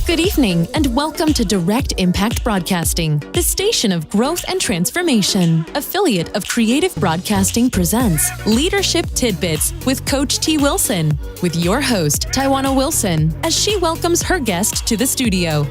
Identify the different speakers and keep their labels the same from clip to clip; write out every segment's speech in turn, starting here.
Speaker 1: Good evening, and welcome to Direct Impact Broadcasting, the station of growth and transformation. Affiliate of Creative Broadcasting presents Leadership Tidbits with Coach T. Wilson, with your host, Tywauna Wilson, as she welcomes her guest to the studio.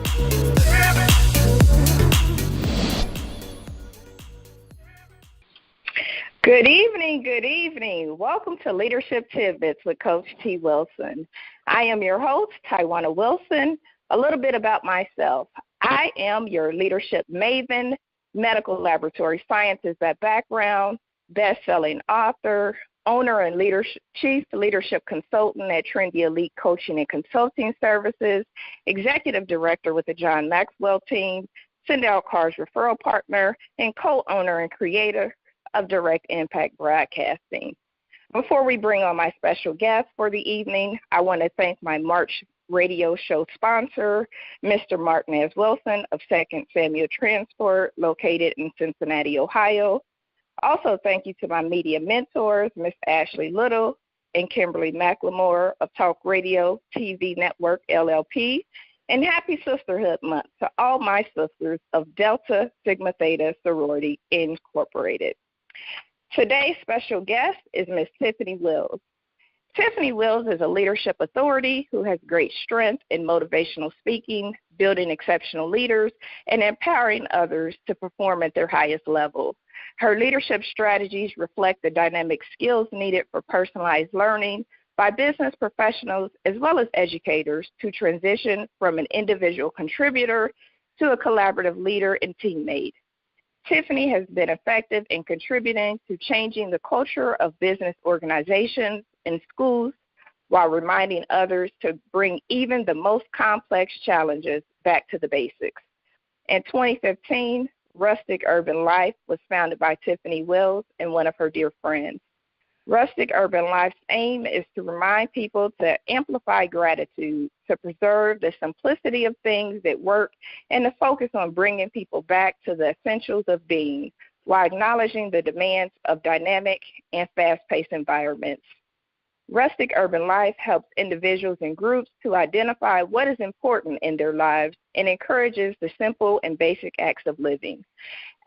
Speaker 2: Good evening. Welcome to Leadership Tidbits with Coach T. Wilson. I am your host, Tywauna Wilson. A little bit about myself. I am your leadership maven, medical laboratory scientist by background, best-selling author, owner and chief leadership consultant at Trendy Elite Coaching and Consulting Services, executive director with the John Maxwell team, Send Out Cars referral partner, and co-owner and creator of Direct Impact Broadcasting. Before we bring on my special guest for the evening, I want to thank my March radio show sponsor, Mr. Martinez Wilson of 2nd Samuel Transport, located in Cincinnati, Ohio. Also, thank you to my media mentors, Ms. Ashley Little and Kimberly McLemore of Talk Radio TV Network, LLP. And happy Sisterhood Month to all my sisters of Delta Sigma Theta Sorority Incorporated. Today's special guest is Ms. Tiffany Wills. Tiffany Wills is a leadership authority who has great strength in motivational speaking, building exceptional leaders, and empowering others to perform at their highest level. Her leadership strategies reflect the dynamic skills needed for personalized learning by business professionals as well as educators to transition from an individual contributor to a collaborative leader and teammate. Tiffany has been effective in contributing to changing the culture of business organizations and schools while reminding others to bring even the most complex challenges back to the basics. In 2015, Rustic Urban Life was founded by Tiffany Wills and one of her dear friends. Rustic Urban Life's aim is to remind people to amplify gratitude, to preserve the simplicity of things that work, and to focus on bringing people back to the essentials of being while acknowledging the demands of dynamic and fast-paced environments. Rustic Urban Life helps individuals and groups to identify what is important in their lives and encourages the simple and basic acts of living.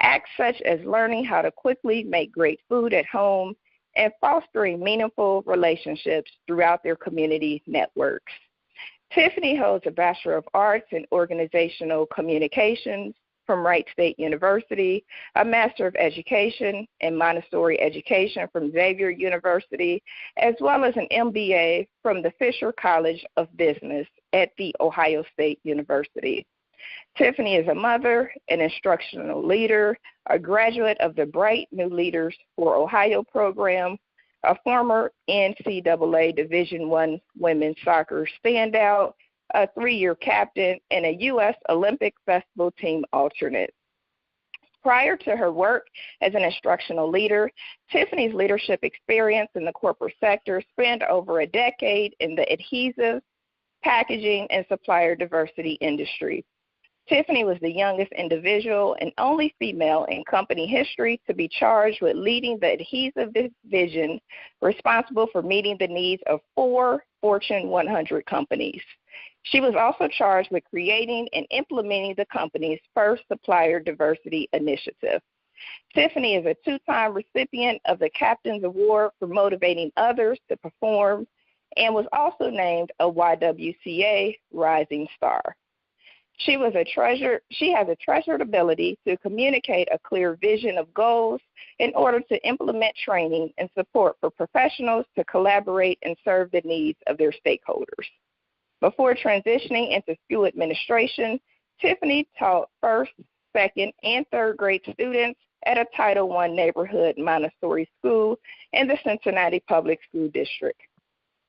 Speaker 2: Acts such as learning how to quickly make great food at home and fostering meaningful relationships throughout their community networks. Tiffany holds a Bachelor of Arts in Organizational Communications from Wright State University, a Master of Education in Montessori Education from Xavier University, as well as an MBA from the Fisher College of Business at The Ohio State University. Tiffany is a mother, an instructional leader, a graduate of the Bright New Leaders for Ohio program, a former NCAA Division I women's soccer standout, a 3-year captain, and a U.S. Olympic Festival team alternate. Prior to her work as an instructional leader, Tiffany's leadership experience in the corporate sector spanned over a decade in the adhesive, packaging, and supplier diversity industry. Tiffany was the youngest individual and only female in company history to be charged with leading the adhesive division responsible for meeting the needs of 4 Fortune 100 companies. She was also charged with creating and implementing the company's first supplier diversity initiative. Tiffany is a 2-time recipient of the Captain's Award for motivating others to perform and was also named a YWCA Rising Star. She has a treasured ability to communicate a clear vision of goals in order to implement training and support for professionals to collaborate and serve the needs of their stakeholders. Before transitioning into school administration, Tiffany taught 1st, 2nd, and 3rd grade students at a Title I neighborhood Montessori school in the Cincinnati Public School District.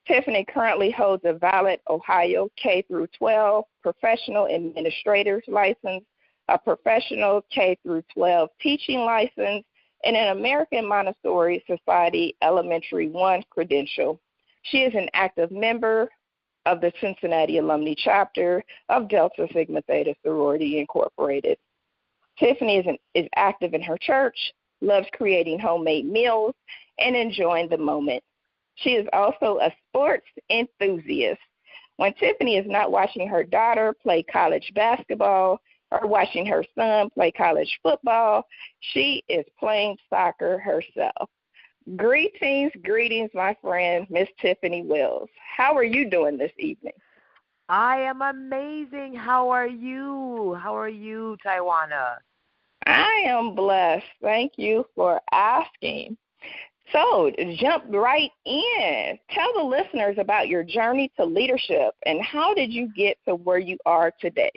Speaker 2: Tiffany currently holds a valid Ohio K-12 professional administrator's license, a professional K-12 teaching license, and an American Montessori Society Elementary I credential. She is an active member of the Cincinnati Alumni Chapter of Delta Sigma Theta Sorority Incorporated. Tiffany is active in her church, loves creating homemade meals, and enjoying the moment. She is also a sports enthusiast. when Tiffany is not watching her daughter play college basketball or watching her son play college football, she is playing soccer herself. Greetings, my friend, Miss Tiffany Wills. How are you doing this evening?
Speaker 3: I am amazing. How are you? How are you, Tywauna?
Speaker 2: I am blessed. Thank you for asking. So, jump right in. Tell the listeners about your journey to leadership and how did you get to where you are today?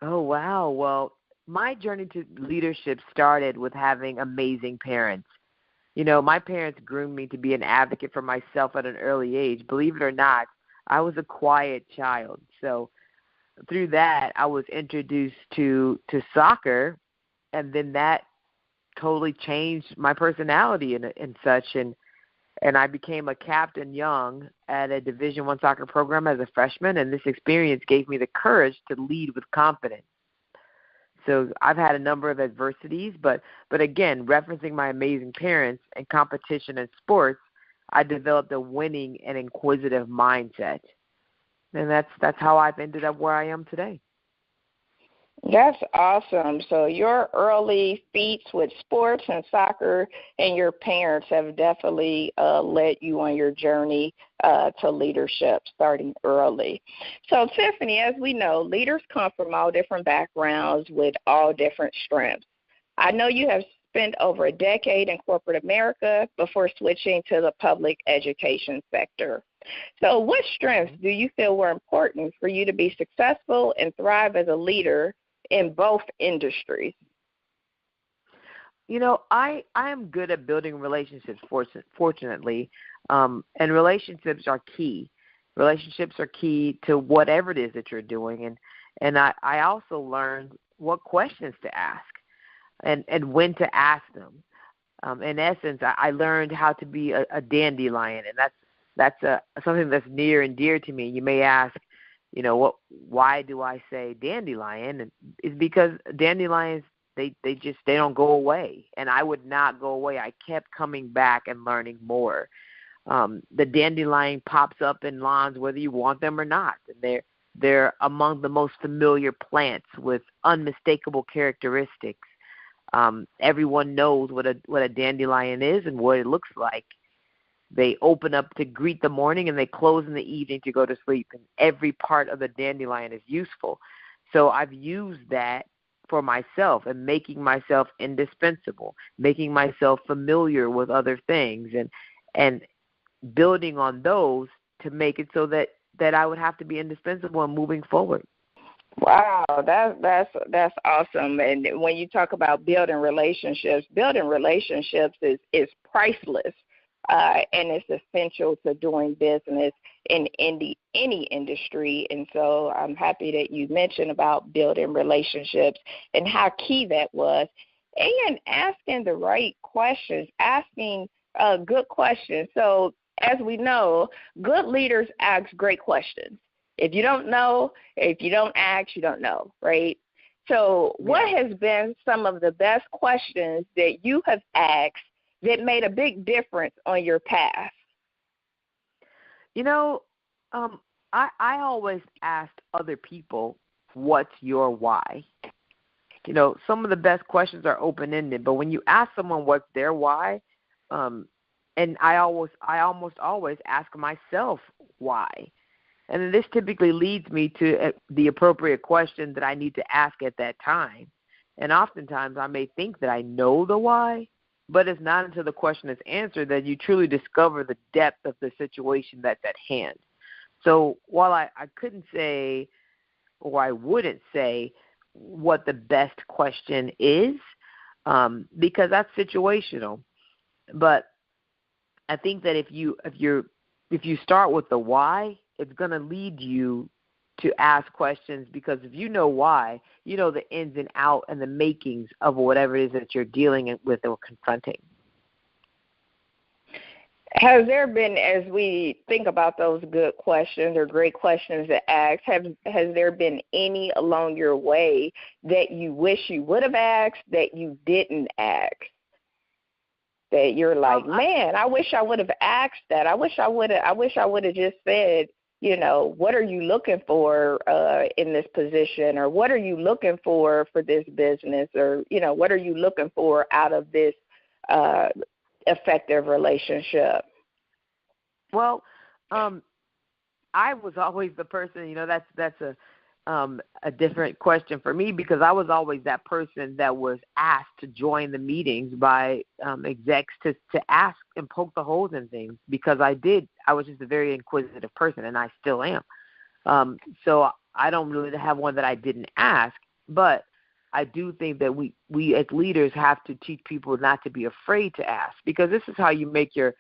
Speaker 3: Oh, wow. Well, my journey to leadership started with having amazing parents. You know, my parents groomed me to be an advocate for myself at an early age. Believe it or not, I was a quiet child. So through that, I was introduced to soccer, and then that totally changed my personality and such. And I became a captain young at a Division I soccer program as a freshman, and this experience gave me the courage to lead with confidence. So I've had a number of adversities, but again, referencing my amazing parents and competition in sports, I developed a winning and inquisitive mindset. And that's how I've ended up where I am today.
Speaker 2: That's awesome. So your early feats with sports and soccer and your parents have definitely led you on your journey to leadership starting early. So Tiffany, as we know, leaders come from all different backgrounds with all different strengths. I know you have spent over a decade in corporate America before switching to the public education sector. So what strengths do you feel were important for you to be successful and thrive as a leader in both industries?
Speaker 3: You know, I am good at building relationships, fortunately, and relationships are key. Relationships are key to whatever it is that you're doing, and I also learned what questions to ask and when to ask them. In essence, I learned how to be a dandelion, and that's something that's near and dear to me. You may ask, you know, why do I say dandelion? And it's because dandelions, they don't go away. And I would not go away. I kept coming back and learning more. The dandelion pops up in lawns whether you want them or not. And they're among the most familiar plants with unmistakable characteristics. Everyone knows what a dandelion is and what it looks like. They open up to greet the morning and they close in the evening to go to sleep. And every part of the dandelion is useful. So I've used that for myself and making myself indispensable, making myself familiar with other things and building on those to make it so that I would have to be indispensable and moving forward.
Speaker 2: Wow, that's awesome. And when you talk about building relationships is priceless. And it's essential to doing business in any industry. And so I'm happy that you mentioned about building relationships and how key that was. And asking the right questions, asking good questions. So as we know, good leaders ask great questions. If you don't know, if you don't ask, you don't know, right? So what has been some of the best questions that you have asked that made a big difference on your path?
Speaker 3: You know, I always asked other people, what's your why? You know, some of the best questions are open-ended, but when you ask someone what's their why, and I almost always ask myself why. And this typically leads me to the appropriate question that I need to ask at that time. And oftentimes I may think that I know the why, but it's not until the question is answered that you truly discover the depth of the situation that's at hand. So while I couldn't say, or I wouldn't say what the best question is, because that's situational, but I think that if you start with the why, it's going to lead you to ask questions, because if you know why, you know the ins and outs and the makings of whatever it is that you're dealing with or confronting.
Speaker 2: Has there been, as we think about those good questions or great questions to ask, has there been any along your way that you wish you would have asked that you didn't ask? That you're like, man, I wish I would have asked that. I wish I would have just said, what are you looking for in this position, or what are you looking for this business, or, what are you looking for out of this effective relationship?
Speaker 3: Well, I was always the person, that's a different question for me, because I was always that person that was asked to join the meetings by execs to ask and poke the holes in things, because I was just a very inquisitive person, and I still am. So I don't really have one that I didn't ask, but I do think that we as leaders have to teach people not to be afraid to ask, because this is how you make your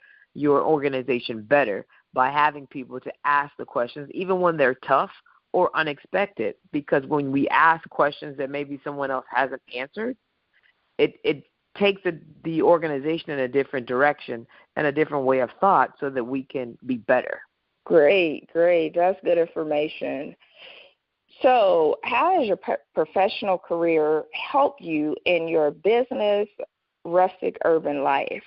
Speaker 3: organization better, by having people to ask the questions, even when they're tough or unexpected, because when we ask questions that maybe someone else hasn't answered, it takes the organization in a different direction and a different way of thought, so that we can be better.
Speaker 2: Great. That's good information. So how has your professional career helped you in your business, rustic urban life?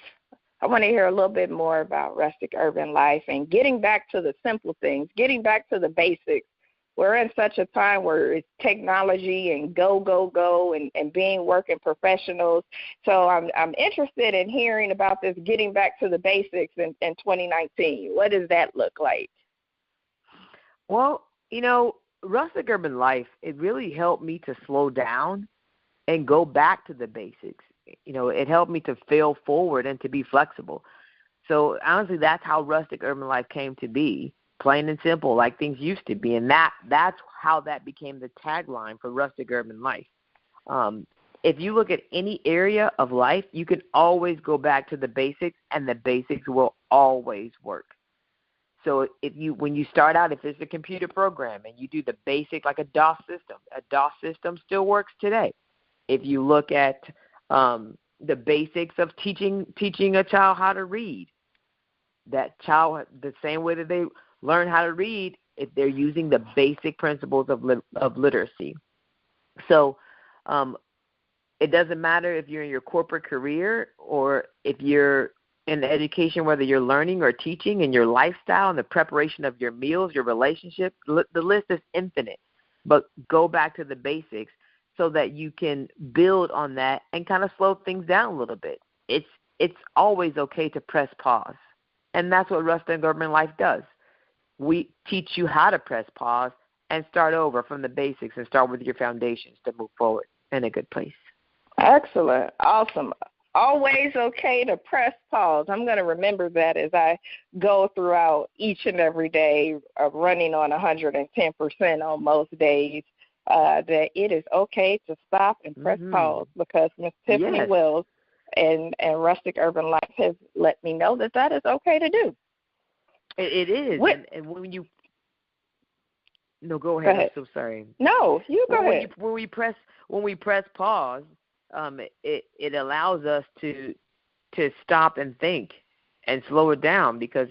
Speaker 2: I want to hear a little bit more about rustic urban life and getting back to the simple things, getting back to the basics. We're in such a time where it's technology and go, and being working professionals. So I'm interested in hearing about this getting back to the basics in 2019. What does that look like?
Speaker 3: Well, rustic urban life, it really helped me to slow down and go back to the basics. It helped me to fail forward and to be flexible. So honestly, that's how rustic urban life came to be. Plain and simple, like things used to be. And that's how that became the tagline for rustic urban life. If you look at any area of life, you can always go back to the basics, and the basics will always work. So when you start out, if it's a computer program and you do the basic, like a DOS system still works today. If you look at the basics of teaching a child how to read, that child, the same way that they learn how to read, if they're using the basic principles of literacy. So it doesn't matter if you're in your corporate career or if you're in education, whether you're learning or teaching, and your lifestyle and the preparation of your meals, your relationships, the list is infinite. But go back to the basics so that you can build on that and kind of slow things down a little bit. It's always okay to press pause. And that's what rustic urban life does. We teach you how to press pause and start over from the basics and start with your foundations to move forward in a good place.
Speaker 2: Excellent. Awesome. Always okay to press pause. I'm going to remember that as I go throughout each and every day, running on 110% on most days, that it is okay to stop and press pause, because Ms. Tiffany Wells and Rustic Urban Life has let me know that is okay to do.
Speaker 3: It is. And when you – no, go ahead. I'm so sorry.
Speaker 2: No, you go ahead.
Speaker 3: When we press pause, it allows us to stop and think and slow it down, because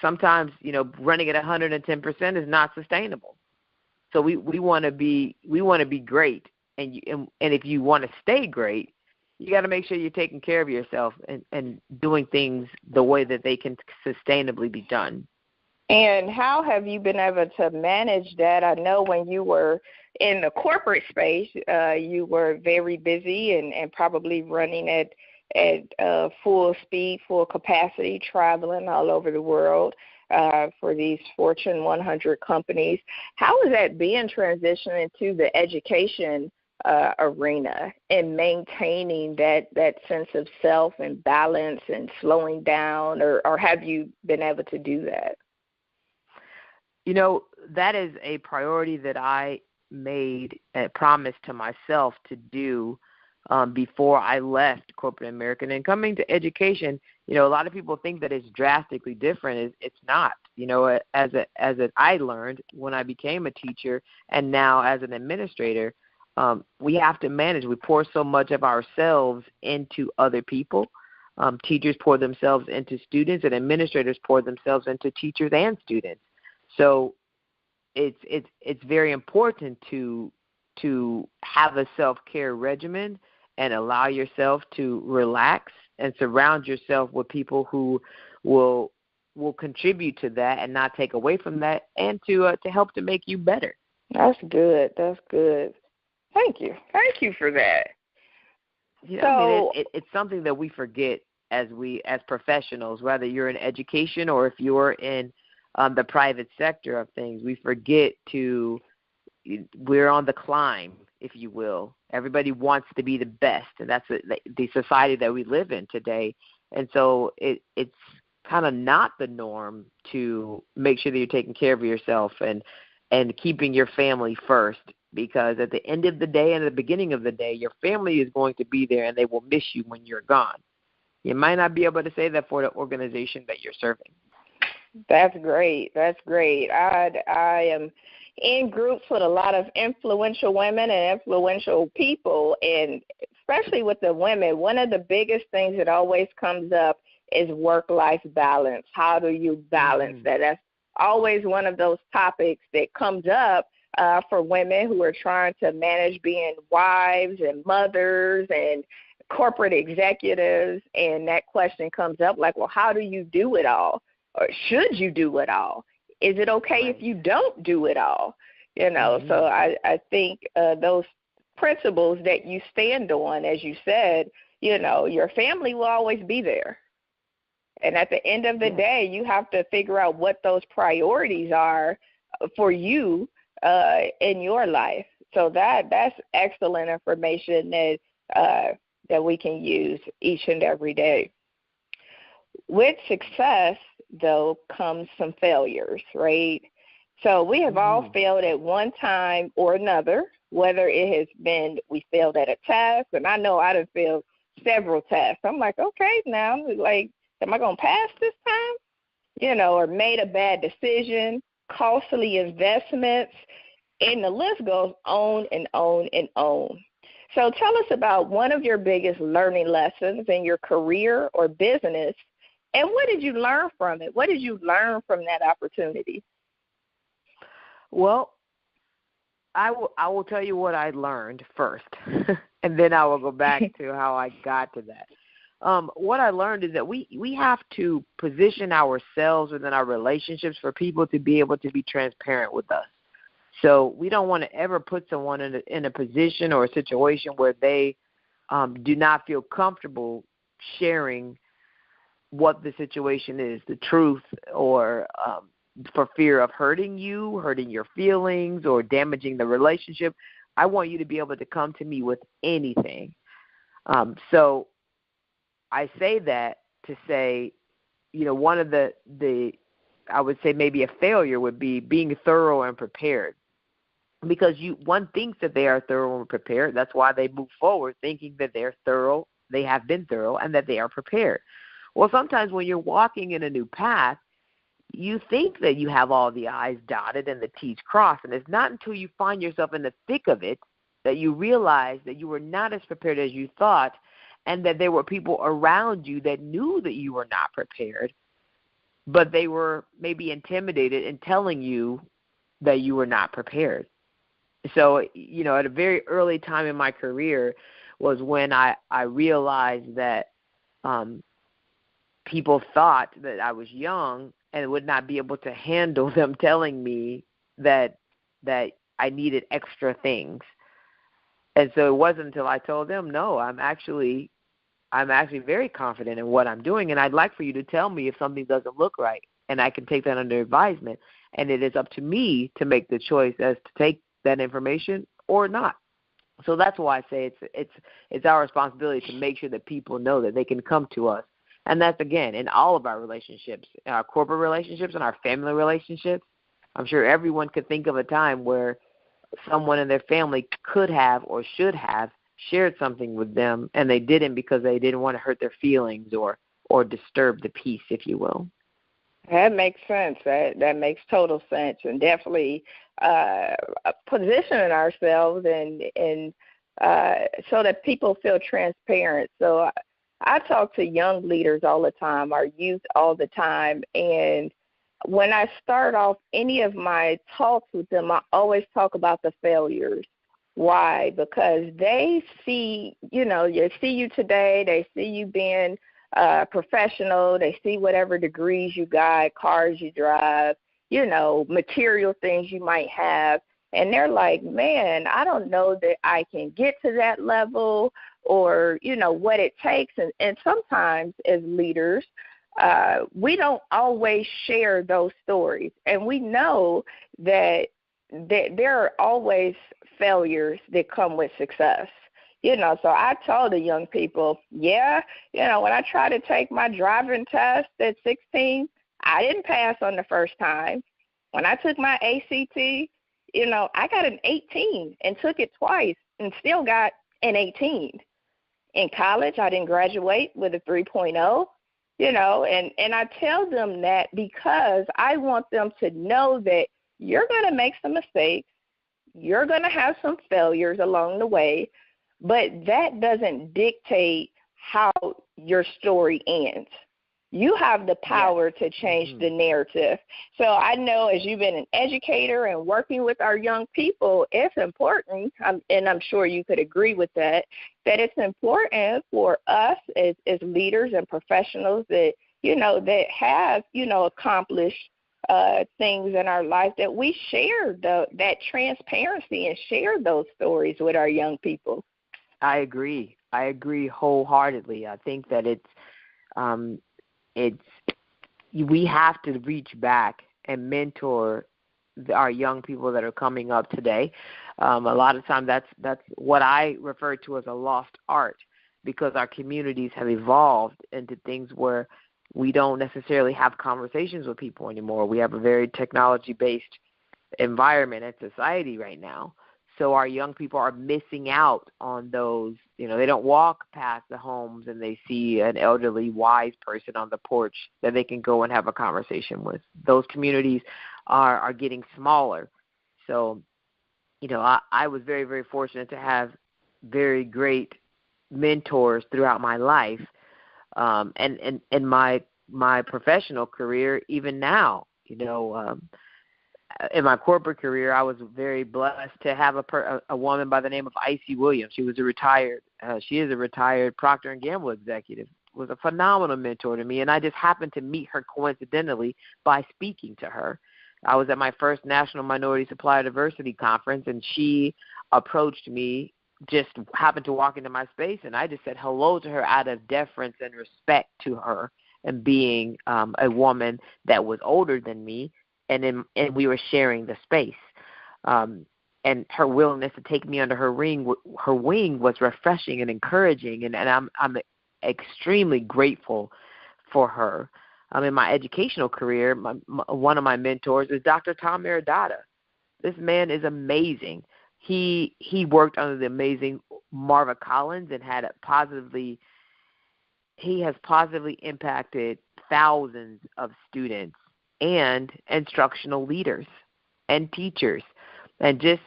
Speaker 3: sometimes, running at 110% is not sustainable. So we want to be great, and if you want to stay great, you got to make sure you're taking care of yourself and doing things the way that they can sustainably be done.
Speaker 2: And how have you been able to manage that? I know when you were in the corporate space, you were very busy and probably running at full speed, full capacity, traveling all over the world for these Fortune 100 companies. How is that being transitioned into the education arena and maintaining that sense of self and balance and slowing down, or have you been able to do that?
Speaker 3: That is a priority that I made a promise to myself to do before I left corporate America. And coming to education, a lot of people think that it's drastically different. It's not. As I learned when I became a teacher and now as an administrator, we have to manage. We pour so much of ourselves into other people. Teachers pour themselves into students, and administrators pour themselves into teachers and students. So it's very important to have a self-care regimen and allow yourself to relax and surround yourself with people who will will contribute to that and not take away from that, and to help to make you better.
Speaker 2: That's good. That's good. Thank you. Thank you for that.
Speaker 3: Yeah, so, I mean, it's something that we forget as professionals, whether you're in education or if you're in the private sector of things. We forget we're on the climb, if you will. Everybody wants to be the best, and that's the society that we live in today. And so it's kind of not the norm to make sure that you're taking care of yourself and keeping your family first, because at the end of the day and at the beginning of the day, your family is going to be there and they will miss you when you're gone. You might not be able to say that for the organization that you're serving.
Speaker 2: That's great. That's great. I am in groups with a lot of influential women and influential people, and especially with the women, one of the biggest things that always comes up is work-life balance. How do you balance that? That's always one of those topics that comes up for women who are trying to manage being wives and mothers and corporate executives, and that question comes up like, well, how do you do it all? Or should you do it all? Is it okay if you don't do it all? So I think those principles that you stand on, as you said, your family will always be there. And at the end of the day, you have to figure out what those priorities are for you in your life. So that's excellent information that we can use each and every day. With success, though, comes some failures, right? So we have all failed at one time or another, whether it has been we failed at a test, and I know I done failed several tests. I'm like, okay, now, like, am I going to pass this time? Or made a bad decision, costly investments, and the list goes on and on and on. So tell us about one of your biggest learning lessons in your career or business, and what did you learn from it? What did you learn from that opportunity?
Speaker 3: Well, I will tell you what I learned first, and then I will go back to how I got to that. What I learned is that we have to position ourselves within our relationships for people to be able to be transparent with us. So we don't want to ever put someone in a position or a situation where they do not feel comfortable sharing what the situation is, the truth, or for fear of hurting you, hurting your feelings, or damaging the relationship. I want you to be able to come to me with anything. So I say that to say, one of the I would say maybe a failure would be being thorough and prepared. Because one thinks that they are thorough and prepared. That's why they move forward thinking that they're thorough, they have been thorough, and that they are prepared. Well, sometimes when you're walking in a new path, you think that you have all the I's dotted and the T's crossed, and it's not until you find yourself in the thick of it that you realize that you were not as prepared as you thought, and that there were people around you that knew that you were not prepared, but they were maybe intimidated in telling you that you were not prepared. So, at a very early time in my career was when I realized that people thought that I was young and would not be able to handle them telling me that I needed extra things. And so it wasn't until I told them, no, I'm actually very confident in what I'm doing, and I'd like for you to tell me if something doesn't look right, and I can take that under advisement. And it is up to me to make the choice as to take that information or not. So that's why I say it's our responsibility to make sure that people know that they can come to us. And that's, again, in all of our relationships, our corporate relationships and our family relationships. I'm sure everyone could think of a time where someone in their family could have or should have shared something with them, and they didn't because they didn't want to hurt their feelings or disturb the peace, if you will.
Speaker 2: That makes sense. That makes total sense, and definitely positioning ourselves and so that people feel transparent. So I talk to young leaders all the time, our youth all the time, and when I start off any of my talks with them, I always talk about the failures. Why? Because they see, they see you today, they see you being professional. They see whatever degrees you got, cars you drive, material things you might have. And they're like, man, I don't know that I can get to that level or, what it takes. And sometimes as leaders, we don't always share those stories. And we know that there are always failures that come with success. So I told the young people, when I tried to take my driving test at 16, I didn't pass on the first time. When I took my ACT, I got an 18 and took it twice and still got an 18. In college, I didn't graduate with a 3.0, and I tell them that because I want them to know that you're going to make some mistakes. You're going to have some failures along the way, but that doesn't dictate how your story ends. You have the power to change the narrative. So I know as you've been an educator and working with our young people, it's important, and I'm sure you could agree with that it's important for us as leaders and professionals that, that have, accomplished things in our life, that we share that transparency and share those stories with our young people.
Speaker 3: I agree wholeheartedly. I think that we have to reach back and mentor our young people that are coming up today. A lot of times that's what I refer to as a lost art, because our communities have evolved into things where we don't necessarily have conversations with people anymore. We have a very technology-based environment and society right now. So our young people are missing out on those. They don't walk past the homes and they see an elderly, wise person on the porch that they can go and have a conversation with. Those communities are getting smaller. So, I was very, very fortunate to have very great mentors throughout my life, and my professional career, even now. In my corporate career, I was very blessed to have a woman by the name of Icy Williams. She is a retired Procter & Gamble executive. Was a phenomenal mentor to me, and I just happened to meet her coincidentally by speaking to her. I was at my first National Minority Supplier Diversity Conference, and she approached me, just happened to walk into my space, and I just said hello to her out of deference and respect to her, and being a woman that was older than me. And we were sharing the space, and her willingness to take me under her wing was refreshing and encouraging, and I'm extremely grateful for her. In my educational career, one of my mentors is Dr. Tom Meredata. This man is amazing. He worked under the amazing Marva Collins and he has positively impacted thousands of students and instructional leaders and teachers. And just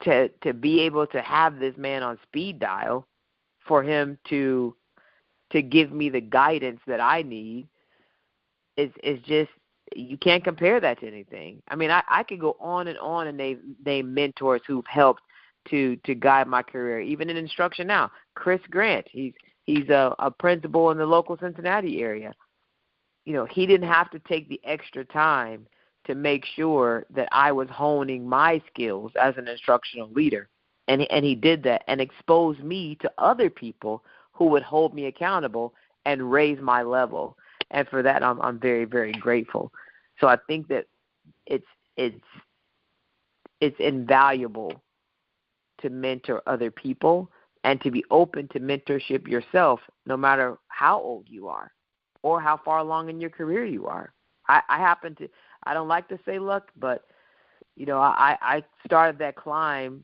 Speaker 3: to be able to have this man on speed dial, for him to give me the guidance that I need, is just, you can't compare that to anything. I could go on and name mentors who've helped to guide my career, even in instruction now. Chris Grant, he's a principal in the local Cincinnati area. He didn't have to take the extra time to make sure that I was honing my skills as an instructional leader. And he did that and exposed me to other people who would hold me accountable and raise my level. And for that, I'm very, very grateful. So I think that it's invaluable to mentor other people and to be open to mentorship yourself, no matter how old you are or how far along in your career you are. I don't like to say luck, but I started that climb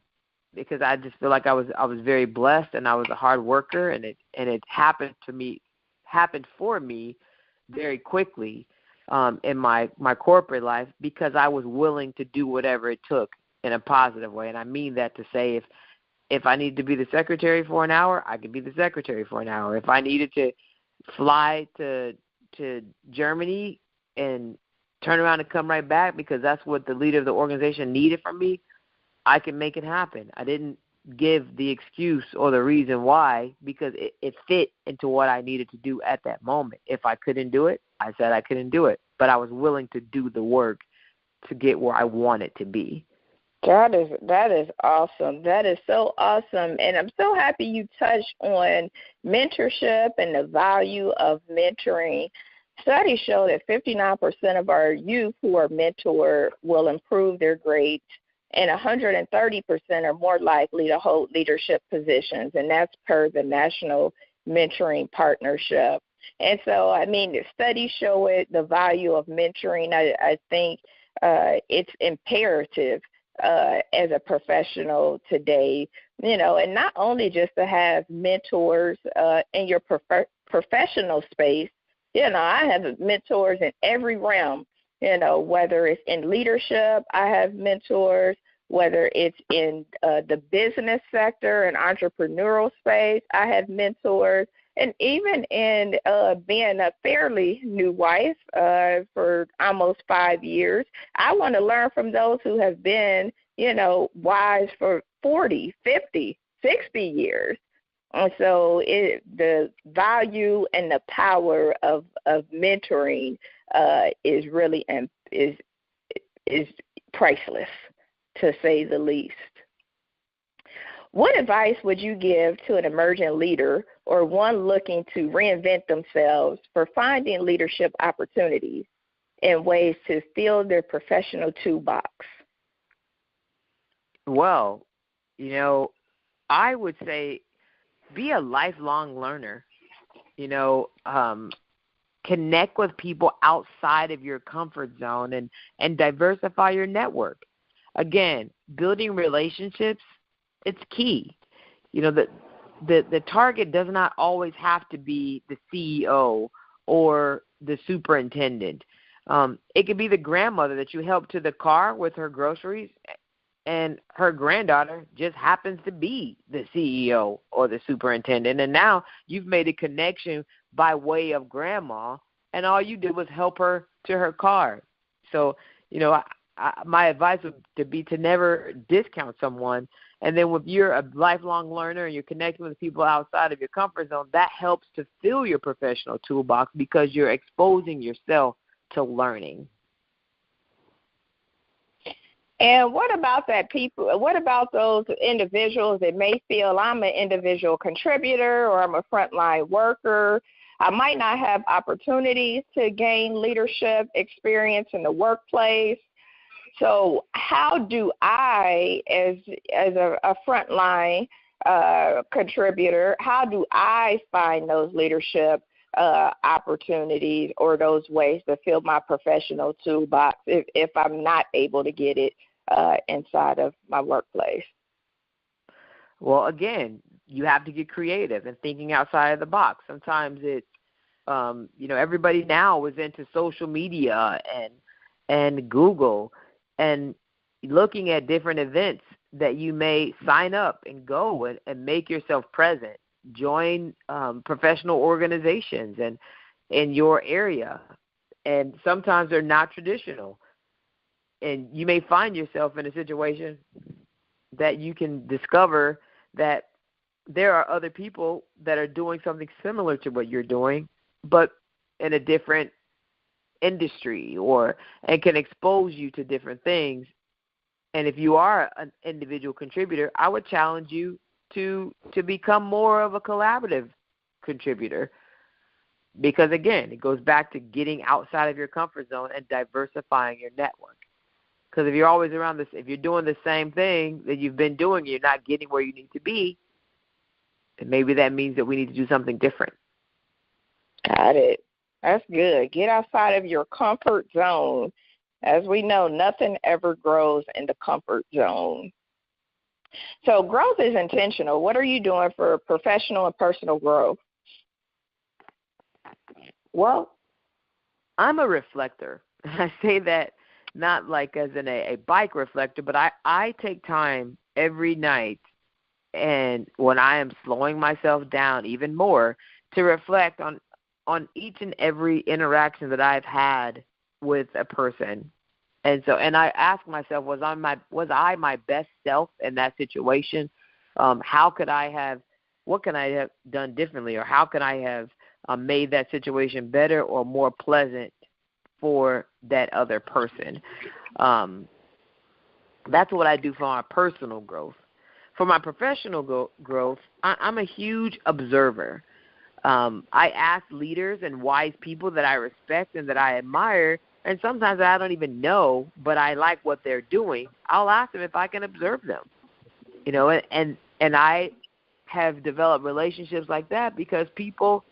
Speaker 3: because I just feel like I was very blessed, and I was a hard worker, and it happened for me very quickly in my corporate life, because I was willing to do whatever it took in a positive way. And I mean that to say, if I needed to be the secretary for an hour, I could be the secretary for an hour. If I needed to fly to Germany and turn around and come right back because that's what the leader of the organization needed from me, I can make it happen. I didn't give the excuse or the reason why, because it fit into what I needed to do at that moment. If I couldn't do it, I said I couldn't do it, but I was willing to do the work to get where I wanted to be.
Speaker 2: That is awesome. That is so awesome. And I'm so happy you touched on mentorship and the value of mentoring. Studies show that 59% of our youth who are mentored will improve their grades, and 130% are more likely to hold leadership positions, and that's per the National Mentoring Partnership. And so, I mean, the studies show it, the value of mentoring. I think it's imperative as a professional today, and not only just to have mentors in your professional space. I have mentors in every realm, whether it's in leadership, I have mentors, whether it's in the business sector and entrepreneurial space, I have mentors, and even in being a fairly new wife for almost 5 years, I want to learn from those who have been, wives for 40, 50, 60 years. And so the value and the power of mentoring is really is priceless, to say the least. What advice would you give to an emerging leader or one looking to reinvent themselves for finding leadership opportunities and ways to fill their professional toolbox?
Speaker 3: Well, I would say be a lifelong learner. Connect with people outside of your comfort zone and diversify your network. Again, building relationships, it's key. The target does not always have to be the CEO or the superintendent. It could be the grandmother that you help to the car with her groceries, and her granddaughter just happens to be the CEO or the superintendent. And now you've made a connection by way of grandma, and all you did was help her to her car. So, my advice would be to never discount someone. And then if you're a lifelong learner and you're connecting with people outside of your comfort zone, that helps to fill your professional toolbox because you're exposing yourself to learning.
Speaker 2: And what about what about those individuals that may feel I'm an individual contributor or I'm a frontline worker? I might not have opportunities to gain leadership experience in the workplace. So how do I, as a frontline contributor, how do I find those leadership opportunities or those ways to fill my professional toolbox if I'm not able to get it inside of my workplace?
Speaker 3: Well, again, you have to get creative and thinking outside of the box. Sometimes it's, everybody now is into social media and Google and looking at different events that you may sign up and go and make yourself present. Join professional organizations and in your area. And sometimes they're not traditional. And you may find yourself in a situation that you can discover that there are other people that are doing something similar to what you're doing, but in a different industry and can expose you to different things. And if you are an individual contributor, I would challenge you to become more of a collaborative contributor. Because, again, it goes back to getting outside of your comfort zone and diversifying your network. Because if you're always around this, if you're doing the same thing that you've been doing, you're not getting where you need to be, and maybe that means that we need to do something different.
Speaker 2: Got it. That's good. Get outside of your comfort zone. As we know, nothing ever grows in the comfort zone. So growth is intentional. What are you doing for professional and personal growth?
Speaker 3: Well, I'm a reflector. I say that not like as in a bike reflector, but I take time every night and when I am slowing myself down even more to reflect on each and every interaction that I've had with a person. And I ask myself, was I my best self in that situation? What can I have done differently, or how can I have made that situation better or more pleasant for that other person? That's what I do for my personal growth. For my professional growth, I'm a huge observer. I ask leaders and wise people that I respect and that I admire, and sometimes I don't even know, but I like what they're doing. I'll ask them if I can observe them, and I have developed relationships like that because people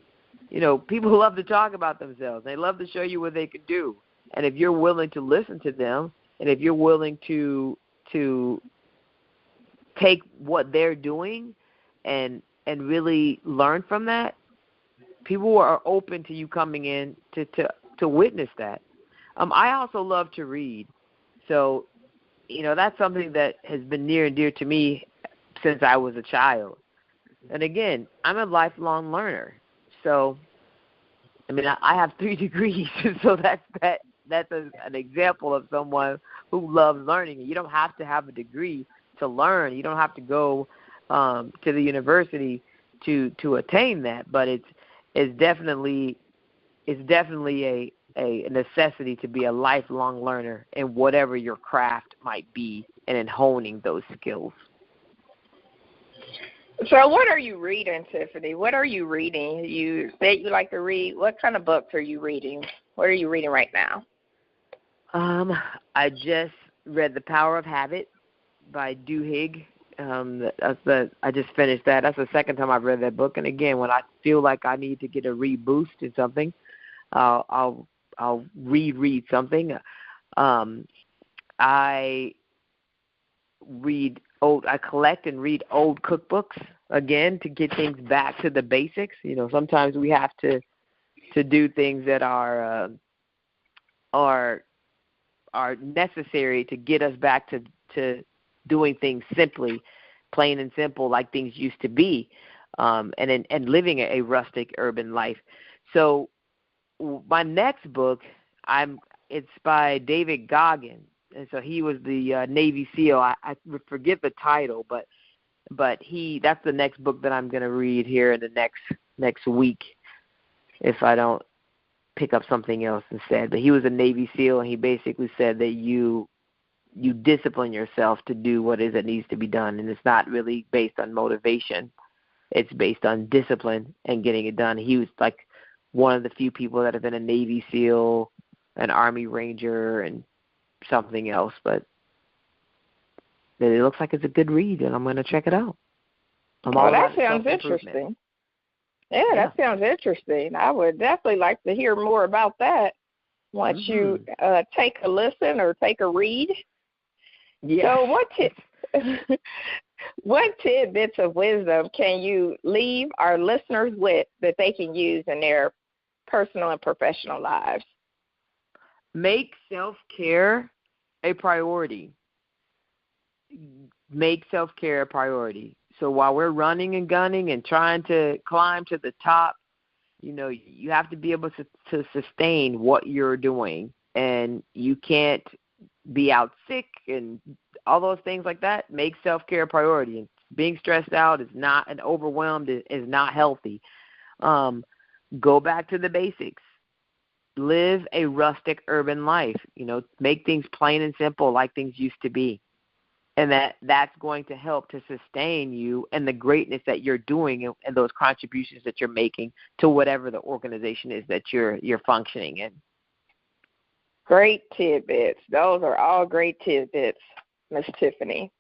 Speaker 3: love to talk about themselves. They love to show you what they can do, and if you're willing to listen to them, and if you're willing to take what they're doing and really learn from that, people are open to you coming in to witness that. I also love to read. So, that's something that has been near and dear to me since I was a child. And again, I'm a lifelong learner. So, I have 3 degrees, so that's an example of someone who loves learning. You don't have to have a degree to learn. You don't have to go to the university to attain that. But it's definitely a necessity to be a lifelong learner in whatever your craft might be, and in honing those skills.
Speaker 2: So what are you reading, Tiffany? What are you reading? You said you like to read. What kind of books are you reading? What are you reading right now?
Speaker 3: I just read The Power of Habit by Duhigg. I just finished that. That's the second time I've read that book. And again, when I feel like I need to get a reboost in something, I'll reread something. I collect and read old cookbooks again to get things back to the basics. Sometimes we have to do things that are necessary to get us back to doing things simply, plain and simple, like things used to be, and living a rustic urban life. So my next book, it's by David Goggin, and so he was the Navy SEAL. I forget the title, but that's the next book that I'm going to read here in the next week, if I don't pick up something else instead. But he was a Navy SEAL, and he basically said that you discipline yourself to do what is that needs to be done, and it's not really based on motivation. It's based on discipline and getting it done. He was like one of the few people that have been a Navy SEAL, an Army Ranger, and something else. But it looks like it's a good read, and I'm going to check it out.
Speaker 2: That sounds interesting. Yeah, that sounds interesting. I would definitely like to hear more about that once you take a listen or take a read.
Speaker 3: Yeah.
Speaker 2: So what tidbits of wisdom can you leave our listeners with that they can use in their personal and professional lives?
Speaker 3: Make self-care a priority. Make self-care a priority. So while we're running and gunning and trying to climb to the top, you have to be able to sustain what you're doing. And you can't be out sick and all those things like that. Make self-care a priority. And being stressed out is not, and overwhelmed is not healthy. Go back to the basics. Live a rustic urban life. Make things plain and simple like things used to be. And that's going to help to sustain you and the greatness that you're doing and those contributions that you're making to whatever the organization is that you're functioning in.
Speaker 2: Great tidbits. Those are all great tidbits, Miss Tiffany.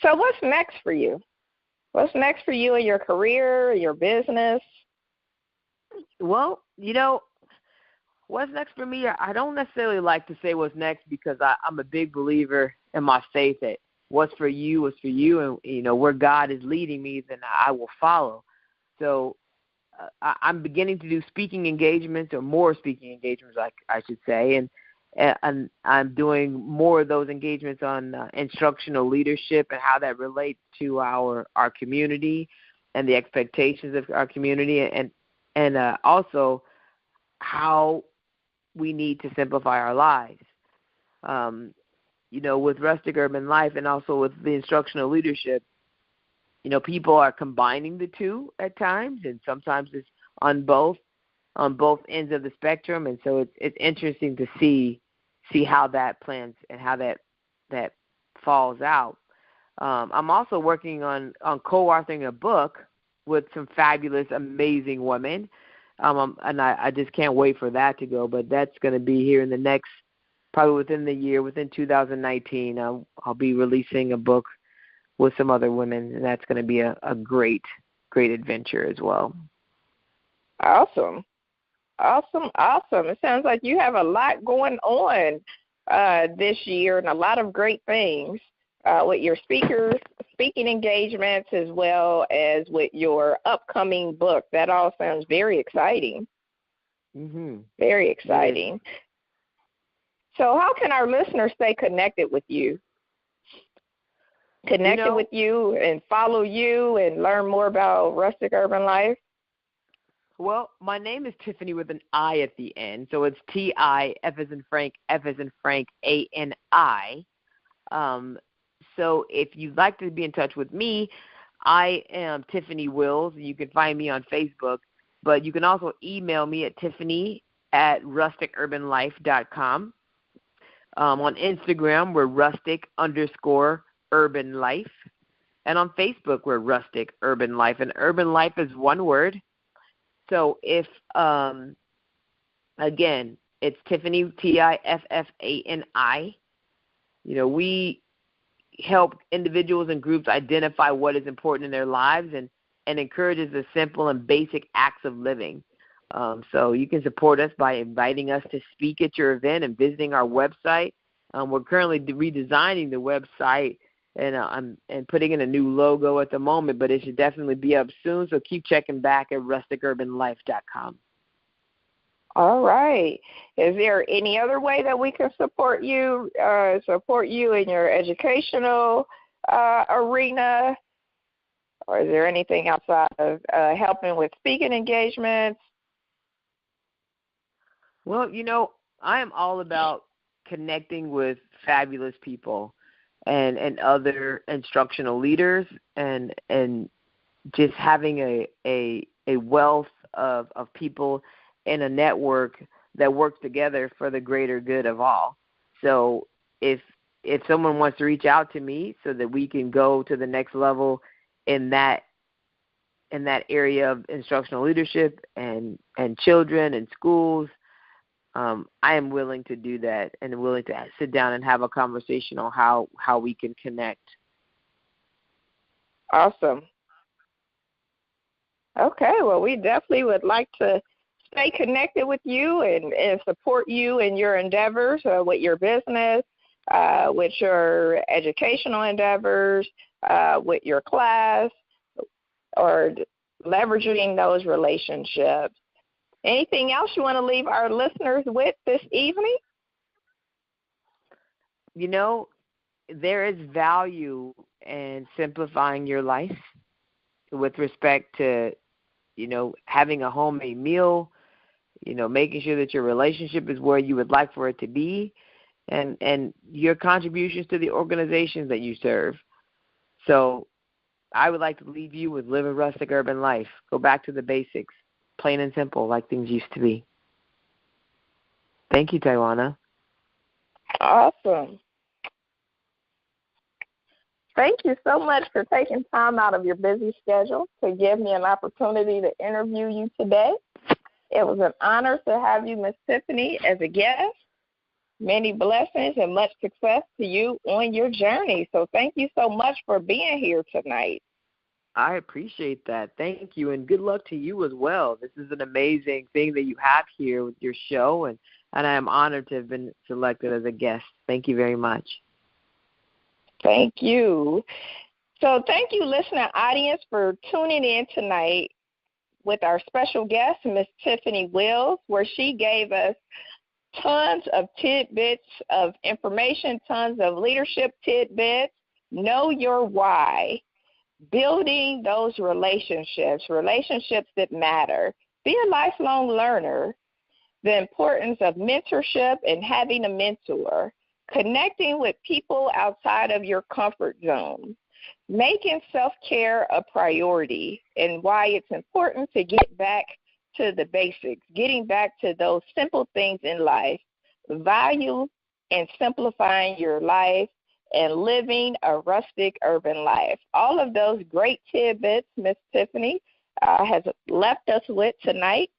Speaker 2: So what's next for you? What's next for you in your career, your business?
Speaker 3: Well, what's next for me, I don't necessarily like to say what's next because I'm a big believer in my faith that what's for you is for you, and, where God is leading me, then I will follow. So I'm beginning to do speaking engagements, or more speaking engagements, I should say, and I'm doing more of those engagements on instructional leadership and how that relates to our community and the expectations of our community, and also how we need to simplify our lives. With rustic urban life and also with the instructional leadership, people are combining the two at times, and sometimes it's on both ends of the spectrum. And so it's interesting to see how that plans and how that falls out. I'm also working on co-authoring a book with some fabulous, amazing women, and I just can't wait for that to go. But that's going to be here in the next, probably within the year, within 2019. I'll be releasing a book with some other women, and that's going to be a great adventure as well.
Speaker 2: Awesome. It sounds like you have a lot going on this year and a lot of great things with your speaking engagements, as well as with your upcoming book. That all sounds very exciting.
Speaker 3: Mm-hmm.
Speaker 2: Very exciting. Yeah. So how can our listeners stay connected with you? With you and follow you and learn more about Rustic Urban Life?
Speaker 3: Well, my name is Tiffany with an I at the end, so it's T-I, F as in Frank, A-N-I. So if you'd like to be in touch with me, I am Tiffany Wills. You can find me on Facebook, but you can also email me at tiffany@rusticurbanlife.com. On Instagram, we're rustic_urban life. And on Facebook, we're Rustic Urban Life. And urban life is one word. So if, again, it's Tiffany, Tiffani. We help individuals and groups identify what is important in their lives and encourages the simple and basic acts of living. So you can support us by inviting us to speak at your event and visiting our website. We're currently redesigning the website and putting in a new logo at the moment, but it should definitely be up soon. So keep checking back at rusticurbanlife.com.
Speaker 2: All right. Is there any other way that we can support you in your educational arena? Or is there anything outside of helping with speaking engagements?
Speaker 3: Well, I am all about connecting with fabulous people and other instructional leaders and just having a wealth of people in a network that works together for the greater good of all. So if someone wants to reach out to me so that we can go to the next level in that area of instructional leadership and children and schools, I am willing to do that and willing to sit down and have a conversation on how we can connect.
Speaker 2: Awesome. Okay, well, we definitely would like to stay connected with you and support you in your endeavors, with your business, with your educational endeavors, with your class, or leveraging those relationships. Anything else you want to leave our listeners with this evening?
Speaker 3: There is value in simplifying your life with respect to, having a homemade meal, making sure that your relationship is where you would like for it to be, and your contributions to the organizations that you serve. So I would like to leave you with live a rustic urban life. Go back to the basics, plain and simple, like things used to be. Thank you, Tywauna.
Speaker 2: Awesome. Thank you so much for taking time out of your busy schedule to give me an opportunity to interview you today. It was an honor to have you, Miss Tiffany, as a guest. Many blessings and much success to you on your journey. So thank you so much for being here tonight.
Speaker 3: I appreciate that. Thank you, and good luck to you as well. This is an amazing thing that you have here with your show, and I am honored to have been selected as a guest. Thank you very much.
Speaker 2: Thank you. So thank you, listening audience, for tuning in tonight with our special guest, Miss Tiffany Wills, where she gave us tons of tidbits of information, tons of leadership tidbits. Know your why. Building those relationships that matter. Be a lifelong learner. The importance of mentorship and having a mentor. connecting with people outside of your comfort zone, making self-care a priority, and why it's important to get back to the basics, getting back to those simple things in life, value and simplifying your life, and living a rustic urban life. All of those great tidbits Miss Tiffany has left us with tonight.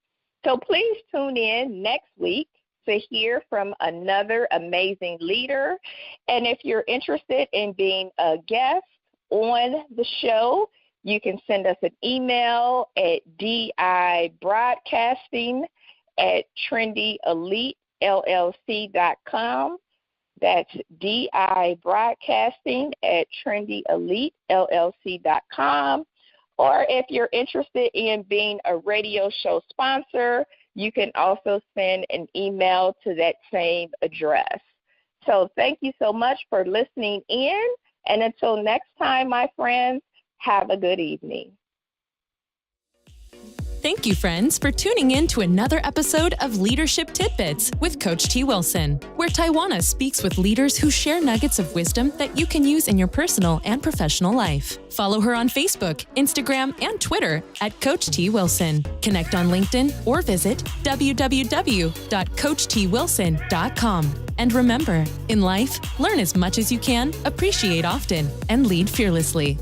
Speaker 2: So please tune in next week to hear from another amazing leader. And if you're interested in being a guest on the show, you can send us an email at dibroadcasting@trendylellc.com. That's dibroadcasting@trendylellc.com. Or if you're interested in being a radio show sponsor, you can also send an email to that same address. So thank you so much for listening in. And until next time, my friends, have a good evening.
Speaker 1: Thank you, friends, for tuning in to another episode of Leadership Tidbits with Coach T. Wilson, where Tywauna speaks with leaders who share nuggets of wisdom that you can use in your personal and professional life. Follow her on Facebook, Instagram, and Twitter at Coach T. Wilson. Connect on LinkedIn or visit www.coachtwilson.com. And remember, in life, learn as much as you can, appreciate often, and lead fearlessly.